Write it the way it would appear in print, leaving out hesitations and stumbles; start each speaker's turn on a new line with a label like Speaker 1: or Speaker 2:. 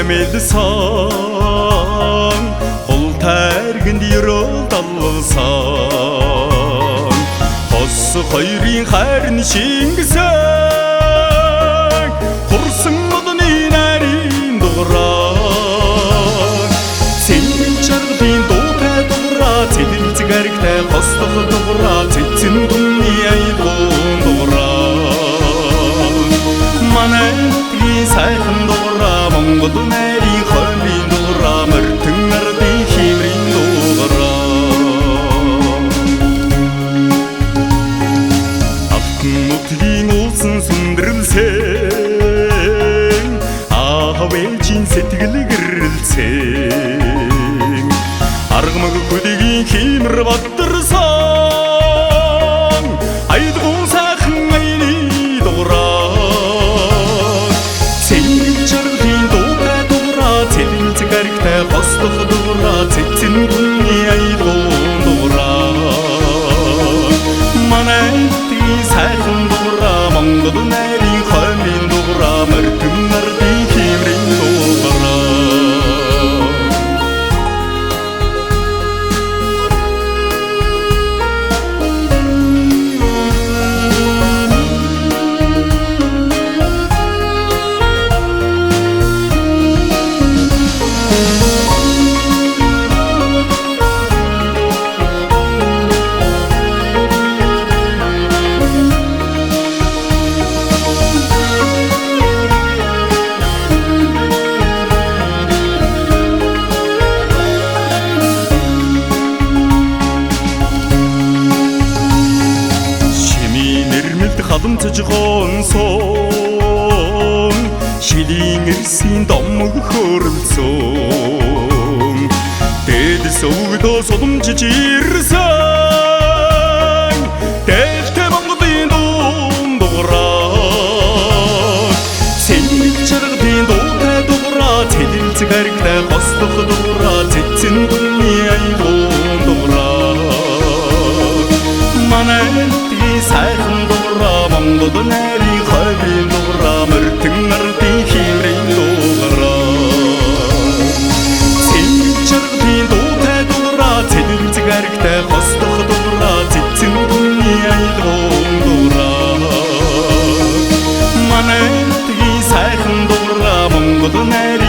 Speaker 1: әмелсаң, қол тәргінді ерол талылсаң, қосы қойрин қәрін шеңгісің, құрсың мұдынын әрін дұғыран. Сенің чарғын доға дұғыра, теділ тігәрікті қостығы дұғыра, теттін күнне айдғын дұғыран. Манәттігі сайқын дұғыра, мұңғыдың әрін қөлін дұғыра, мүртің әрдің хемрин дұғыра. Ақтың ұтылың олсын сүндірілсең, ағавелчін сетігілі кірілсең, арғымығы көдеген кемір баттырсаң, айдығын сақын айны дұғыран. Сенің жарғын доға дұғыра, теділ тігәрікті қостығы дұғыра, теттін күнне айдығын дұғыран. Манәттігі сақын дұғыра, мұңғыдың әрін қөлін дұғыра, мүртің әрдің хемрин дұғыра. Қадым тұжған соң, шелеңірсен дамығы көрілсің, деді соғыда содым чечерсің, дәлте мұңғыдың дұм дұғыран. Сенің жарғыдың доға дұғыра, теділ тігәрікті қостығы дұғыра, теттін күнне айдығын дұғыран. Манәттігі сайқын дұғыра, мұңғыдың әрін қөлін дұғыра, мүртің әрдің хемрин дұғыра. Сенің жарғыдың доға дұғыра, теділ тігәрікті қостығы дұғыра, теттін күнне айдығын дұғыра. Манәттігі сайқын дұғыра, мұңғыдың әрін